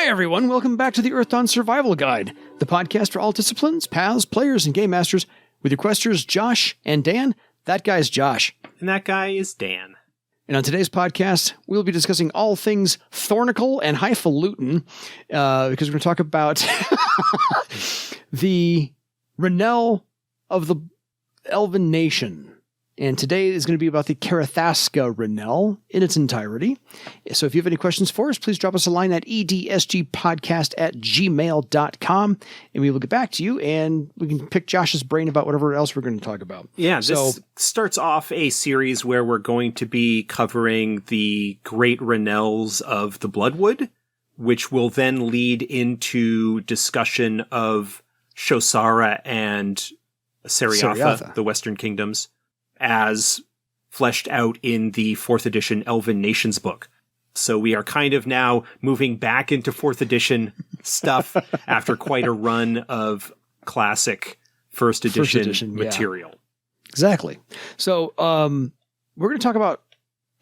Hi, everyone. Welcome back to the Earthdawn Survival Guide, the podcast for all disciplines, paths, players, and game masters, with your questers Josh and Dan. That guy's Josh. And that guy is Dan. And on today's podcast, we'll be discussing all things thornical and highfalutin, because we're going to talk about the Ranelle of the Elven Nation. And today is going to be about the Carithasca Ranelle in its entirety. So if you have any questions for us, please drop us a line at edsgpodcast@gmail.com, and we will get back to you, and we can pick Josh's brain about whatever else we're going to talk about. Yeah, this starts off a series where we're going to be covering the great Ranelles of the Bloodwood, which will then lead into discussion of Shosara and Seriatha, the Western Kingdoms, as fleshed out in the 4th edition Elven Nations book. So we are kind of now moving back into 4th edition stuff after quite a run of classic first edition material. Yeah. Exactly. So we're going to talk about,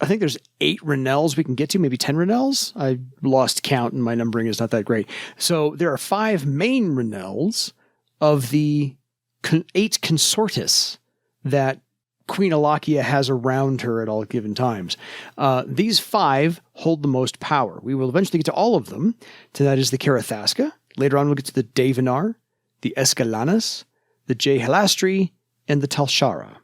I think there's 8 Ranelles we can get to, maybe 10 Ranelles. I lost count and my numbering is not that great. So there are 5 main Ranelles of the 8 consortis that Queen Alachia has around her at all given times. These 5 hold the most power. We will eventually get to all of them. To that is the Carithasca. Later on, we'll get to the Davinar, the Escalanas, the Jehalastri, and the Talshara.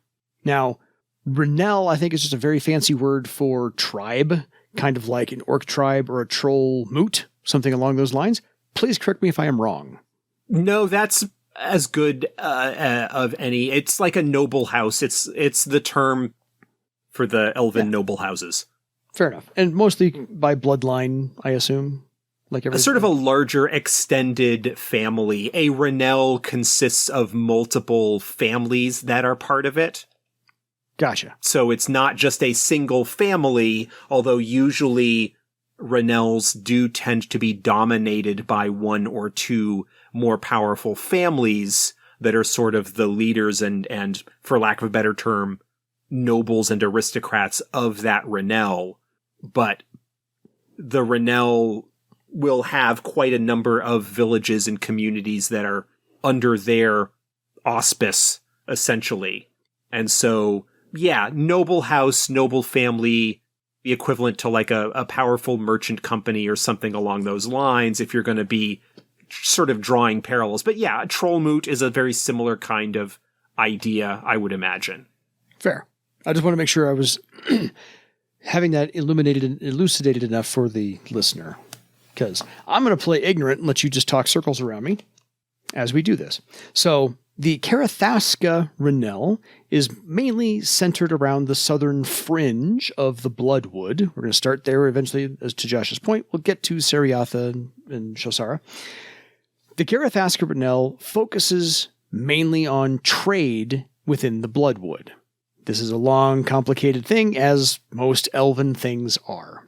Now, Ranelle, I think, is just a very fancy word for tribe, kind of like an orc tribe or a troll moot, something along those lines. Please correct me if I am wrong. No, that's as good of any. It's like a noble house. It's the term for the elven noble houses. Fair enough. And mostly by bloodline, I assume. Like a sort of a larger extended family. A Ranelle consists of multiple families that are part of it. Gotcha. So it's not just a single family, although usually Ranelles do tend to be dominated by 1 or 2 more powerful families that are sort of the leaders and, for lack of a better term, nobles and aristocrats of that Ranelle. But the Ranelle will have quite a number of villages and communities that are under their auspice, essentially. And so, yeah, noble house, noble family, the equivalent to like a powerful merchant company or something along those lines, if you're going to be sort of drawing parallels. But yeah, troll moot is a very similar kind of idea, I would imagine. Fair. I just want to make sure I was having that illuminated and elucidated enough for the listener, because I'm going to play ignorant and let you just talk circles around me as we do this. So the Carithasca Ranelle is mainly centered around the Southern Fringe of the Bloodwood. We're going to start there eventually, as to Josh's point. We'll get to Seriatha and Shosara. The Carithasca Ranelle focuses mainly on trade within the Bloodwood. This is a long, complicated thing, as most elven things are.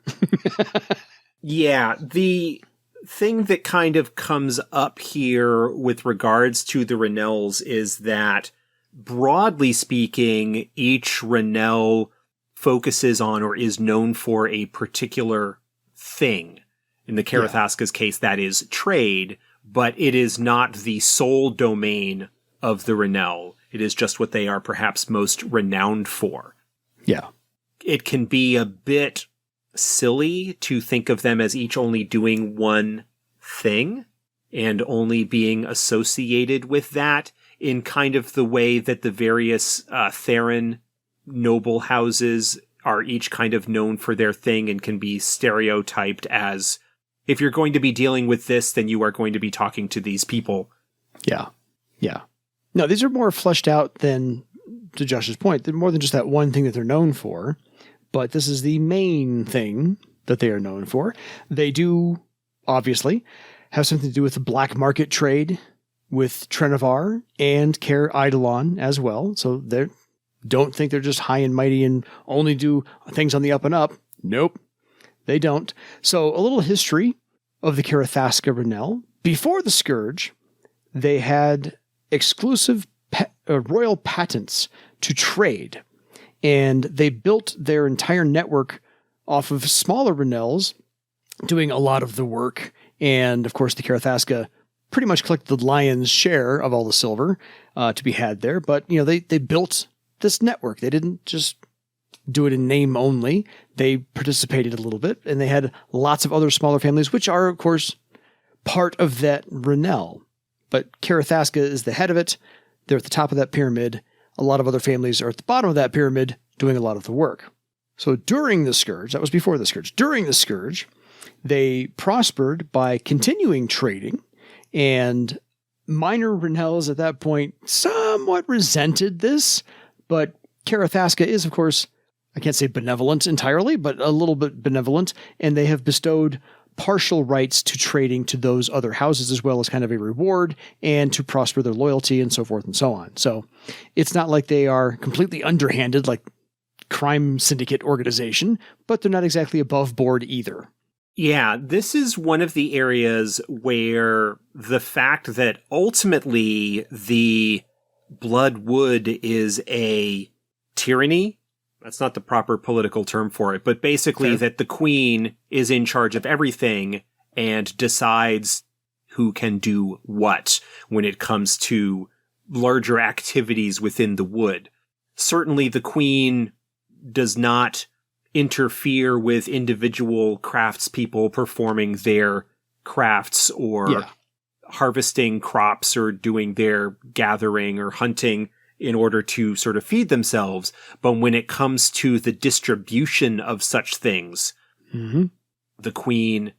Yeah, the thing that kind of comes up here with regards to the Ranelles is that, broadly speaking, each Ranelle focuses on or is known for a particular thing. In the Carithasca's case, that is trade, but it is not the sole domain of the Ranelle. It is just what they are perhaps most renowned for. Yeah. It can be a bit silly to think of them as each only doing one thing and only being associated with that in kind of the way that the various Theron noble houses are each kind of known for their thing and can be stereotyped as, if you're going to be dealing with this, then you are going to be talking to these people. Yeah. Yeah. No, these are more fleshed out than, to Josh's point, they're more than just that one thing that they're known for. But this is the main thing that they are known for. They do, obviously, have something to do with the black market trade with Trenevar and Kaer Eidolon as well. So they don't think they're just high and mighty and only do things on the up and up. Nope, they don't. So a little history of the Carithasca Ranelle. Before the Scourge, they had exclusive royal patents to trade. And they built their entire network off of smaller Ranelles doing a lot of the work And of course, the Carithasca pretty much collected the lion's share of all the silver to be had there. But, they built this network. They didn't just do it in name only. They participated a little bit, and they had lots of other smaller families, which are, of course, part of that Ranelle. But Carithasca is the head of it. They're at the top of that pyramid. A lot of other families are at the bottom of that pyramid doing a lot of the work. So during the Scourge, that was before the Scourge, during the Scourge, they prospered by continuing trading, and minor Ranelles at that point somewhat resented this, but Carithasca is, of course, I can't say benevolent entirely, but a little bit benevolent, and they have bestowed partial rights to trading to those other houses as well as kind of a reward and to prosper their loyalty and so forth and so on. So it's not like they are completely underhanded like crime syndicate organization, but they're not exactly above board either. Yeah, this is one of the areas where the fact that ultimately the Bloodwood is a tyranny, that's not the proper political term for it, but basically that the queen is in charge of everything and decides who can do what when it comes to larger activities within the wood. Certainly the queen does not interfere with individual craftspeople performing their crafts or harvesting crops or doing their gathering or hunting in order to sort of feed themselves. But when it comes to the distribution of such things, the queen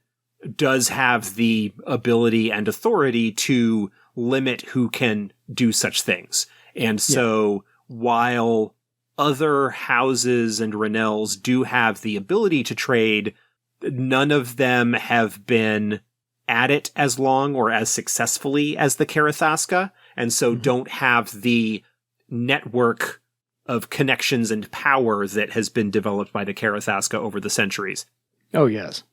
does have the ability and authority to limit who can do such things. And so while other houses and Ranelles do have the ability to trade, none of them have been at it as long or as successfully as the Carithasca, and so don't have the network of connections and power that has been developed by the Carithasca over the centuries. Oh, yes.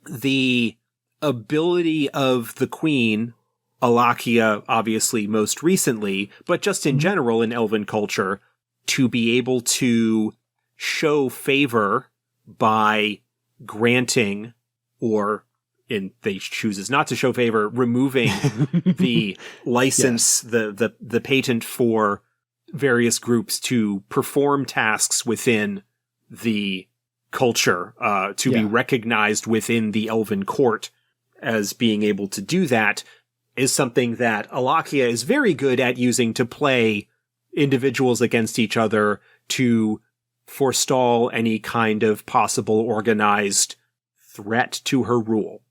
The ability of the queen, Alachia obviously most recently, but just in general in elven culture, to be able to show favor by granting, or in they chooses not to show favor, removing the license, the patent for various groups to perform tasks within the culture, to be recognized within the elven court as being able to do that, is something that Alachia is very good at using to play individuals against each other to forestall any kind of possible organized threat to her rule.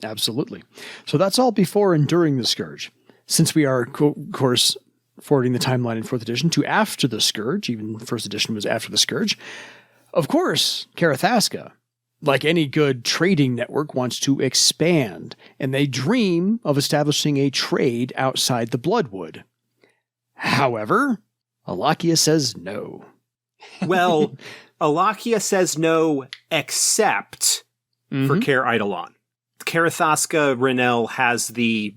Absolutely. So that's all before and during the Scourge. Since we are, of course, forwarding the timeline in 4th edition to after the Scourge, even 1st edition was after the Scourge, of course, Carithasca, like any good trading network, wants to expand, and they dream of establishing a trade outside the Bloodwood. However, Alachia says no. Well, Alachia says no, except for Kaer Eidolon. Carithasca Ranelle has the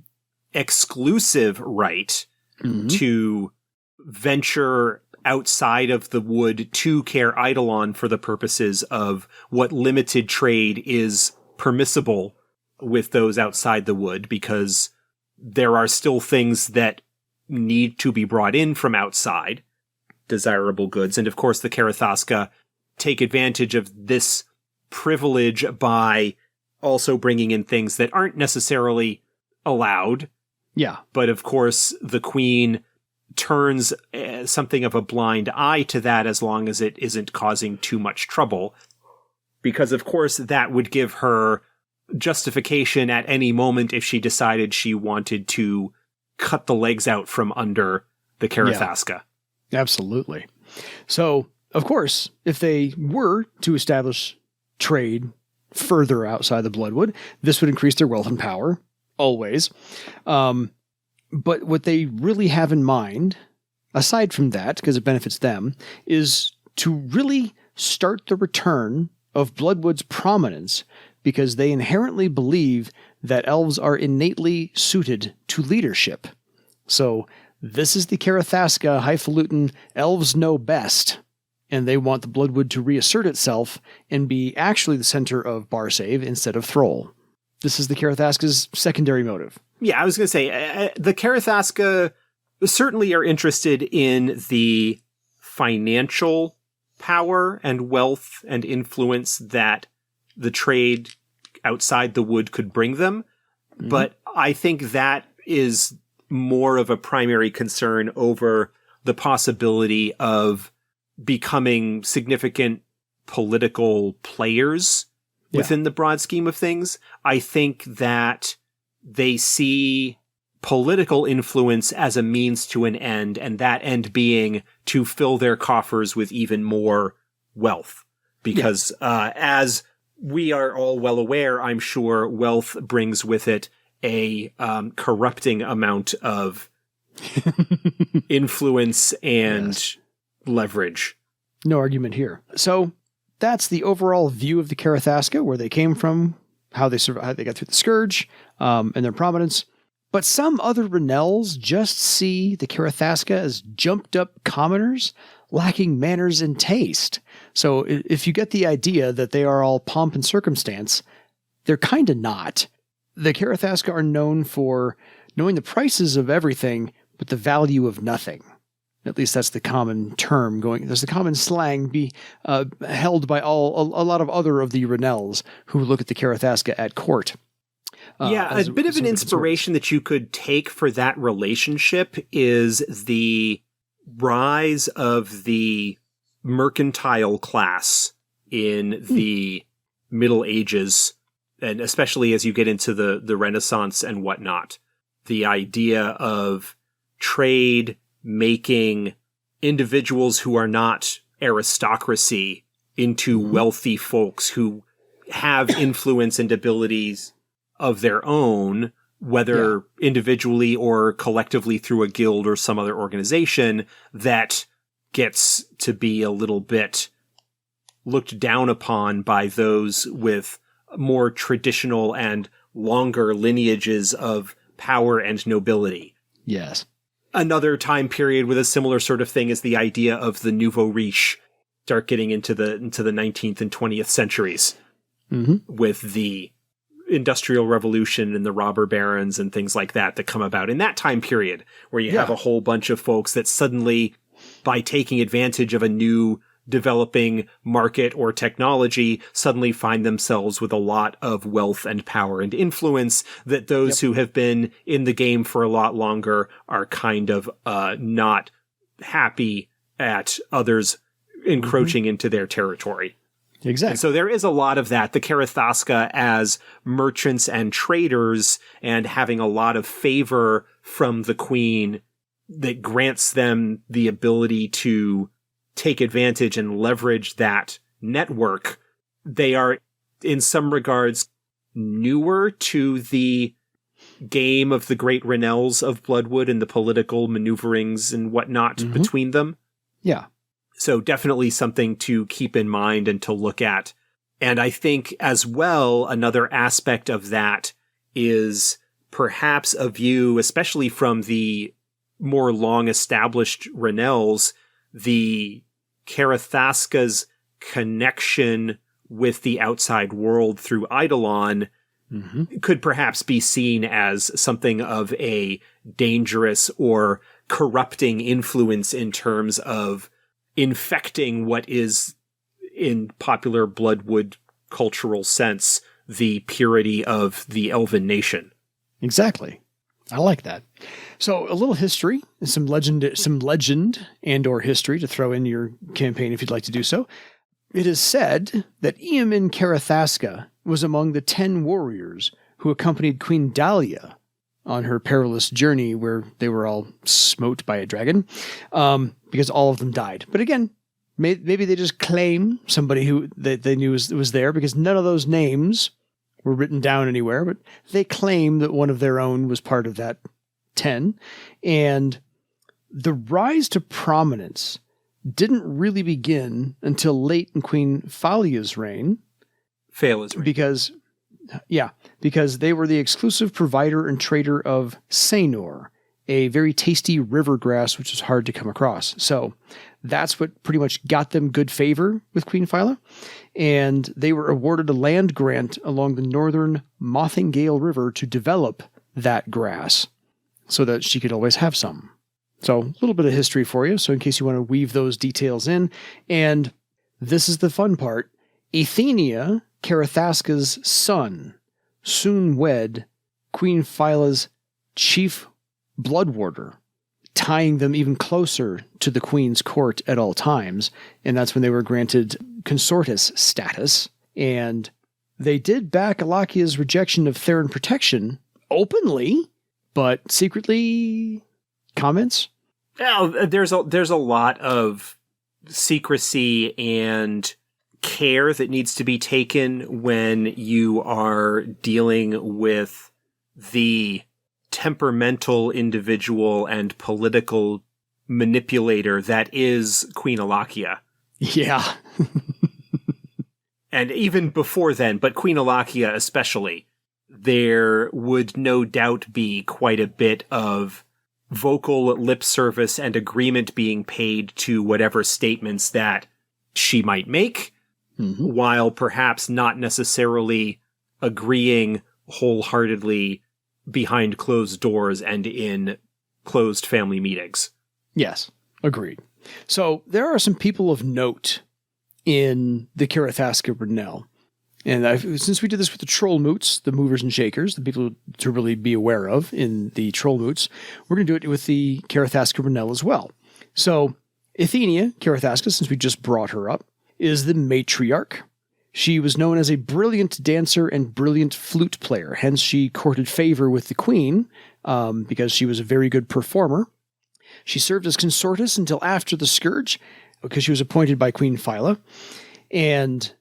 exclusive right to venture outside of the wood to Kaer Eidolon for the purposes of what limited trade is permissible with those outside the wood, because there are still things that need to be brought in from outside, desirable goods. And of course, the Carithasca take advantage of this privilege by also bringing in things that aren't necessarily allowed. Yeah. But of course, the queen turns something of a blind eye to that as long as it isn't causing too much trouble. Because of course, that would give her justification at any moment if she decided she wanted to cut the legs out from under the Carithasca. Yeah, absolutely. So, of course, if they were to establish trade further outside the Bloodwood, this would increase their wealth and power, always. But what they really have in mind, aside from that, because it benefits them, is to really start the return of Bloodwood's prominence, because they inherently believe that elves are innately suited to leadership. So this is the Carithasca highfalutin elves know best, and they want the Bloodwood to reassert itself and be actually the center of Barsave instead of Thrall. this is the Carithasca's secondary motive. Yeah, I was going to say, the Carithasca certainly are interested in the financial power and wealth and influence that the trade outside the wood could bring them. Mm-hmm. But I think that is more of a primary concern over the possibility of becoming significant political players within the broad scheme of things. I think that they see political influence as a means to an end, and that end being to fill their coffers with even more wealth. Because as we are all well aware, I'm sure wealth brings with it a corrupting amount of influence and leverage. No argument here. So that's the overall view of the Carithasca, where they came from, how they survived, how they got through the Scourge, and their prominence. But some other Ranelles just see the Carithasca as jumped-up commoners lacking manners and taste. So if you get the idea that they are all pomp and circumstance, they're kind of not. The Carithasca are known for knowing the prices of everything, but the value of nothing. At least that's the common term going. There's the common slang held by a lot of other of the Ranelles who look at the Carithasca at court. A bit of an inspiration that you could take for that relationship is the rise of the mercantile class in the Middle Ages, and especially as you get into the Renaissance and whatnot. The idea of trade making individuals who are not aristocracy into wealthy folks who have influence and abilities of their own, whether individually or collectively through a guild or some other organization, that gets to be a little bit looked down upon by those with more traditional and longer lineages of power and nobility. Yes. Another time period with a similar sort of thing is the idea of the nouveau riche start getting into the 19th and 20th centuries with the Industrial Revolution and the robber barons and things like that come about in that time period, where you have a whole bunch of folks that suddenly, by taking advantage of a new developing market or technology, suddenly find themselves with a lot of wealth and power and influence that those who have been in the game for a lot longer are kind of not happy at others encroaching into their territory. Exactly. And so there is a lot of that. The Carithasca as merchants and traders and having a lot of favor from the queen that grants them the ability to take advantage and leverage that network. They are, in some regards, newer to the game of the great Ranelles of Bloodwood and the political maneuverings and whatnot between them. Yeah. So definitely something to keep in mind and to look at. And I think as well, another aspect of that is perhaps a view, especially from the more long-established Ranelles, the Carithasca's connection with the outside world through Eidolon could perhaps be seen as something of a dangerous or corrupting influence in terms of infecting what is, in popular Bloodwood cultural sense, the purity of the elven nation. Exactly. I like that. So a little history, some legend and or history to throw in your campaign if you'd like to do so. It is said that Eamon Carithasca was among the 10 warriors who accompanied Queen Dahlia on her perilous journey where they were all smote by a dragon, because all of them died. But again, maybe they just claim somebody who they knew was there, because none of those names were written down anywhere, but they claim that one of their own was part of that 10. And the rise to prominence didn't really begin until late in Queen Phalia's reign. Because they were the exclusive provider and trader of Saenor, a very tasty river grass, which is hard to come across. So that's what pretty much got them good favor with Queen Phyla. And they were awarded a land grant along the northern Mothingale River to develop that grass so that she could always have some. So a little bit of history for you, so in case you want to weave those details in. And this is the fun part. Ethenia, Carithasca's son, soon wed Queen Phyla's chief blood warder, tying them even closer to the queen's court at all times. And that's when they were granted consortus status. And they did back Alachia's rejection of Theron protection openly, but secretly. Comments? Well, there's a lot of secrecy and care that needs to be taken when you are dealing with the temperamental individual and political manipulator that is Queen Alachia. Yeah. And even before then, but Queen Alachia especially, there would no doubt be quite a bit of vocal lip service and agreement being paid to whatever statements that she might make, while perhaps not necessarily agreeing wholeheartedly behind closed doors and in closed family meetings. Yes, agreed. So there are some people of note in the Carithasca Ranelle. And since we did this with the troll moots, the movers and shakers, the people to really be aware of in the troll moots, we're going to do it with the Carithasca Ranelle as well. So Ethenia, Carithasca, since we just brought her up, is the matriarch. She was known as a brilliant dancer and brilliant flute player. Hence, she courted favor with the queen because she was a very good performer. She served as consortus until after the Scourge because she was appointed by Queen Phyla, and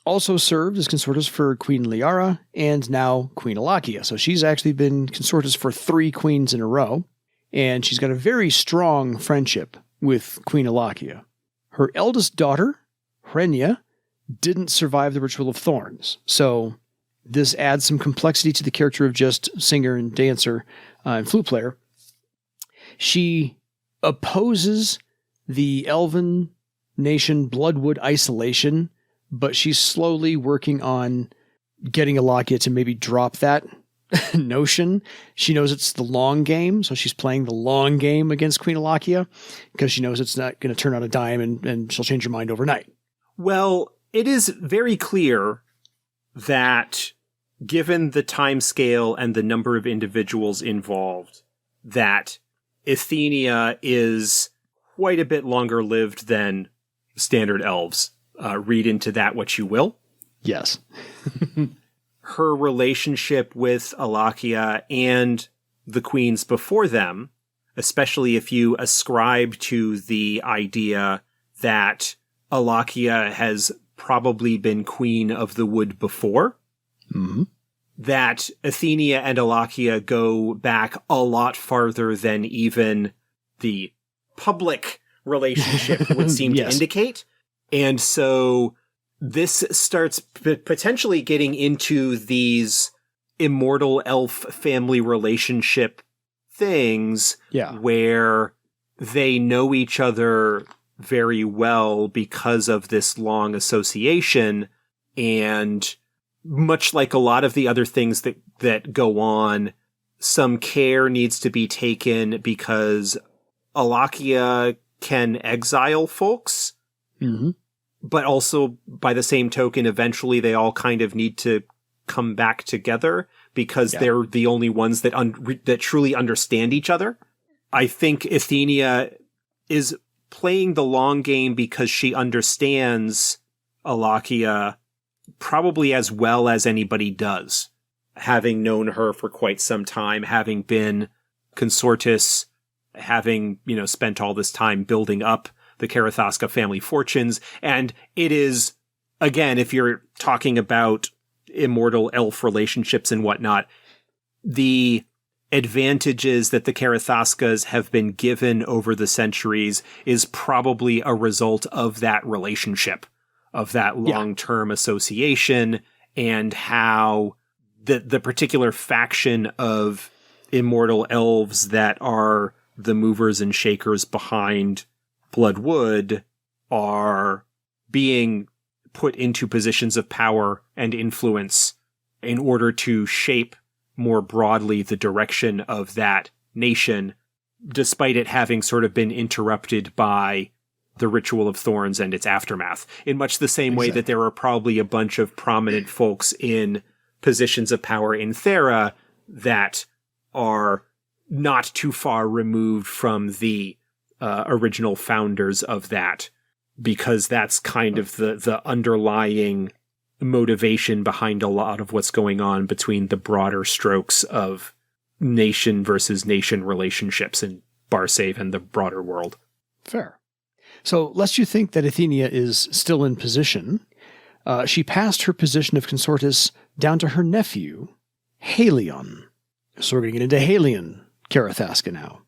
also served as consortus for Queen Liara and now Queen Alachia. So she's actually been consortus for 3 queens in a row, and she's got a very strong friendship with Queen Alachia. Her eldest daughter, Ranelle, didn't survive the Ritual of Thorns, so this adds some complexity to the character of just singer and dancer and flute player. She opposes the Elven nation Bloodwood isolation, but she's slowly working on getting Alachia to maybe drop that notion. She knows it's the long game, so she's playing the long game against Queen Alachia because she knows it's not going to turn on a dime and she'll change her mind overnight. Well, it is very clear that, given the time scale and the number of individuals involved, that Ethenia is quite a bit longer lived than standard elves. Read into that what you will. Yes. Her relationship with Alachia and the queens before them, especially if you ascribe to the idea that Alachia has probably been queen of the wood before, that Ethenia and Alachia go back a lot farther than even the public relationship would seem to indicate. And so this starts potentially getting into these immortal elf family relationship things where they know each other very well because of this long association. And much like a lot of the other things that go on, some care needs to be taken because Alachia can exile folks. But also, by the same token, eventually they all kind of need to come back together because they're the only ones that that truly understand each other. I think Ethenia is playing the long game because she understands Alachia probably as well as anybody does, having known her for quite some time, having been consortus, having, spent all this time building up the Carithasca family fortunes. And it is, again, if you're talking about immortal elf relationships and whatnot, the advantages that the Carithascas have been given over the centuries is probably a result of that relationship, of that long-term association, and how the particular faction of immortal elves that are the movers and shakers behind Bloodwood are being put into positions of power and influence in order to shape more broadly the direction of that nation, despite it having sort of been interrupted by the Ritual of Thorns and its aftermath, in much the same way that there are probably a bunch of prominent folks in positions of power in Thera that are not too far removed from the original founders of that, because that's kind of the underlying motivation behind a lot of what's going on between the broader strokes of nation versus nation relationships in Barsave and the broader world. Fair. So, lest you think that Ethenia is still in position, she passed her position of consortus down to her nephew, Halion. So we're going to get into Halion Carithasca now.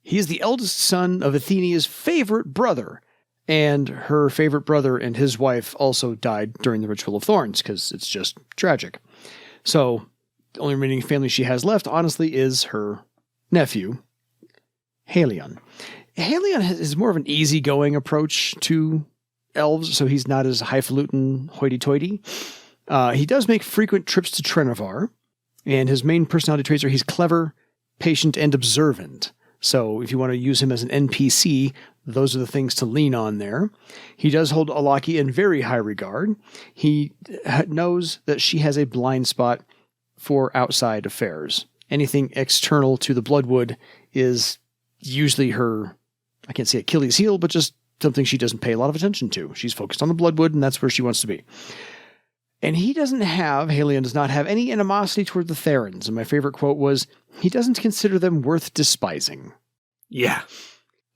He is the eldest son of Ethenia's favorite brother, and her favorite brother and his wife also died during the Ritual of Thorns, because it's just tragic. So, the only remaining family she has left, honestly, is her nephew, Halion. Halion is more of an easygoing approach to elves, so he's not as highfalutin, hoity-toity. He does make frequent trips to Trenevar, and his main personality traits are he's clever, patient, and observant. So if you want to use him as an NPC, those are the things to lean on there. He does hold Alachia in very high regard. He knows that she has a blind spot for outside affairs. Anything external to the Bloodwood is usually her, I can't say Achilles heel, but just something she doesn't pay a lot of attention to. She's focused on the Bloodwood, and that's where she wants to be. And Halion does not have any animosity toward the Therans. And my favorite quote was, he doesn't consider them worth despising. Yeah.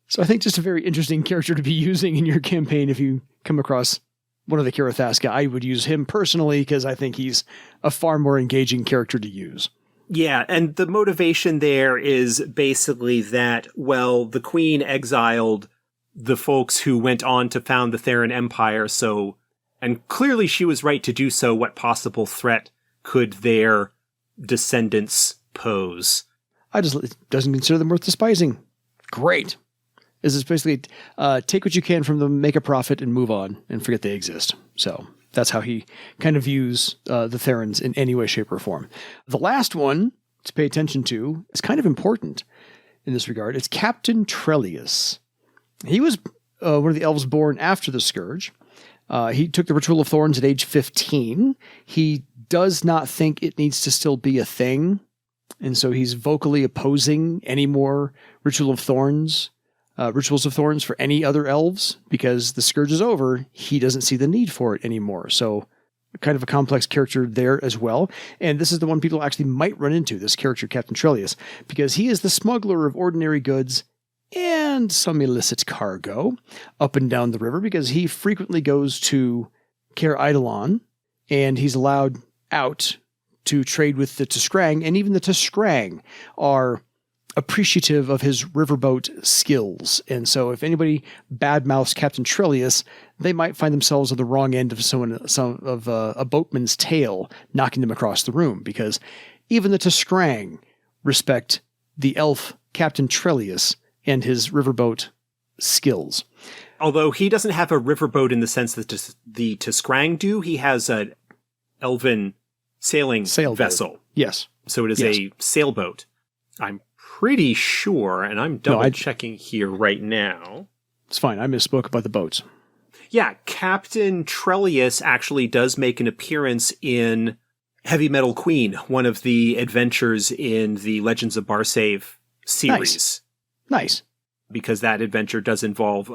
So I think just a very interesting character to be using in your campaign if you come across one of the Carithasca. I would use him personally because I think he's a far more engaging character to use. Yeah, and the motivation there is basically that, well, the Queen exiled the folks who went on to found the Theran Empire, so, and clearly she was right to do so. What possible threat could their descendants pose? Doesn't consider them worth despising. Great. This is basically take what you can from them, make a profit, and move on, and forget they exist. So that's how he kind of views the Therans in any way, shape, or form. The last one to pay attention to is kind of important in this regard. It's Captain Trellius. He was one of the elves born after the Scourge. He took the Ritual of Thorns at age 15. He does not think it needs to still be a thing, and so he's vocally opposing any more Rituals of Thorns for any other elves, because the Scourge is over. He doesn't see the need for it anymore. So kind of a complex character there as well. And this is the one people actually might run into, this character, Captain Trellius, because he is the smuggler of ordinary goods and some illicit cargo up and down the river, because he frequently goes to Kaer Eidolon, and he's allowed out to trade with the Tiskrang, and even the Tiskrang are appreciative of his riverboat skills. And so if anybody badmouths Captain Trellius, they might find themselves on the wrong end of a boatman's tail, knocking them across the room, because even the Tiskrang respect the elf Captain Trellius and his riverboat skills. Although he doesn't have a riverboat in the sense that the Tiskrang do, he has an elven sailing vessel. Yes. So it is a sailboat. I'm pretty sure, and I'm double-checking here right now. It's fine. I misspoke about the boats. Yeah, Captain Trellius actually does make an appearance in Heavy Metal Queen, one of the adventures in the Legends of Barsave series. Nice. Because that adventure does involve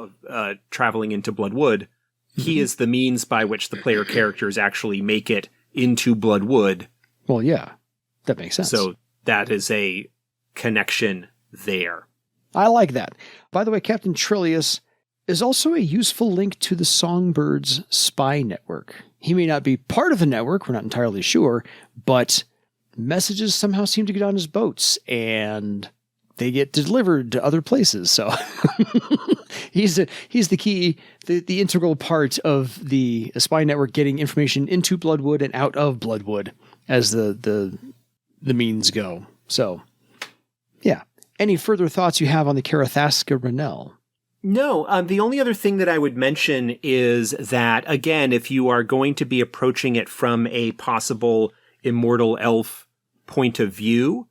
traveling into Bloodwood. Mm-hmm. He is the means by which the player characters actually make it into Bloodwood. Well, yeah. That makes sense. So that is a connection there. I like that. By the way, Captain Trellius is also a useful link to the Songbirds spy network. He may not be part of the network, we're not entirely sure, but messages somehow seem to get on his boats, and they get delivered to other places. So he's the key, the integral part of the spy network, getting information into Bloodwood and out of Bloodwood as the means go. So Yeah. Any further thoughts you have on the Carithasca Ranelle? No, the only other thing that I would mention is that, again, if you are going to be approaching it from a possible immortal elf point of view,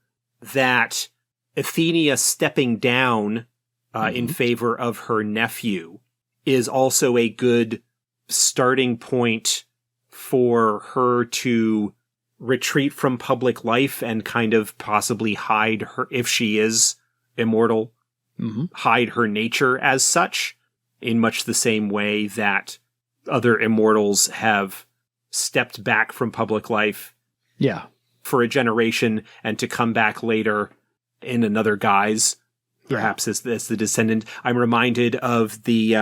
that Ethenia stepping down in favor of her nephew is also a good starting point for her to retreat from public life and kind of possibly hide her, if she is immortal, hide her nature as such, in much the same way that other immortals have stepped back from public life for a generation and to come back later in another guise, perhaps as the descendant. I'm reminded of the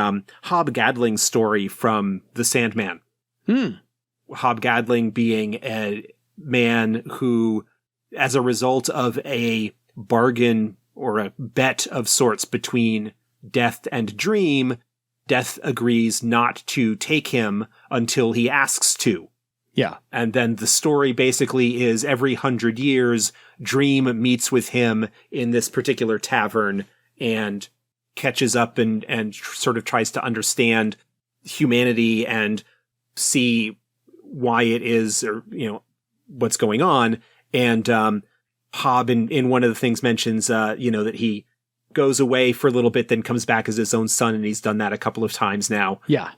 Hobgadling story from The Sandman. Hobgadling being a man who, as a result of a bargain or a bet of sorts between Death and Dream, Death agrees not to take him until he asks to. Yeah. And then the story basically is every 100 years, Dream meets with him in this particular tavern and catches up and sort of tries to understand humanity and see why it is, or, what's going on. And, Hob in one of the things mentions, that he goes away for a little bit, then comes back as his own son. And he's done that a couple of times now. Yeah.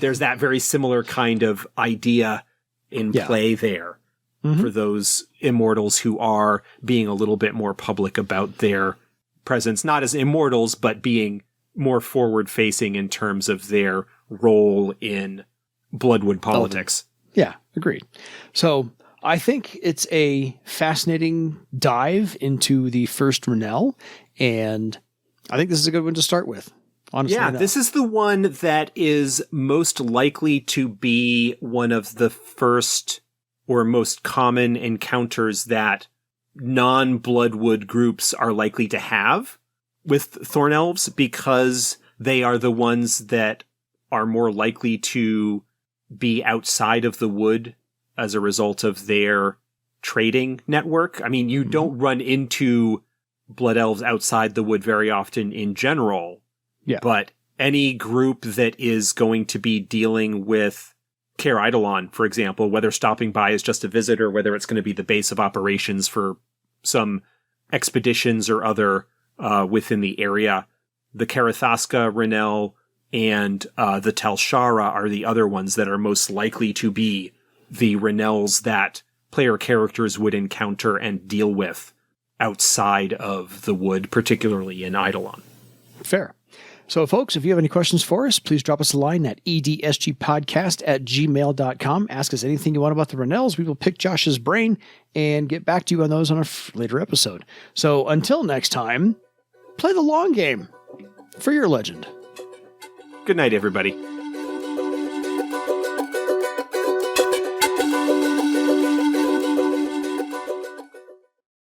There's that very similar kind of idea in play there for those immortals who are being a little bit more public about their presence, not as immortals, but being more forward facing in terms of their role in Bloodwood politics. Yeah, agreed. So I think it's a fascinating dive into the first Ranelle, and I think this is a good one to start with. Honestly, yeah, this is the one that is most likely to be one of the first or most common encounters that non-Bloodwood groups are likely to have with Thorn Elves, because they are the ones that are more likely to be outside of the wood as a result of their trading network. I mean, you don't run into Blood Elves outside the wood very often in general. Yeah. But any group that is going to be dealing with Kaer Eidolon, for example, whether stopping by as just a visitor, whether it's going to be the base of operations for some expeditions or other within the area, the Carithasca, Ranelle, and the Telshara are the other ones that are most likely to be the Ranelles that player characters would encounter and deal with outside of the wood, particularly in Eidolon. Fair. So, folks, if you have any questions for us, please drop us a line at edsgpodcast@gmail.com. Ask us anything you want about the Ranelles. We will pick Josh's brain and get back to you on those on a later episode. So, until next time, play the long game for your legend. Good night, everybody.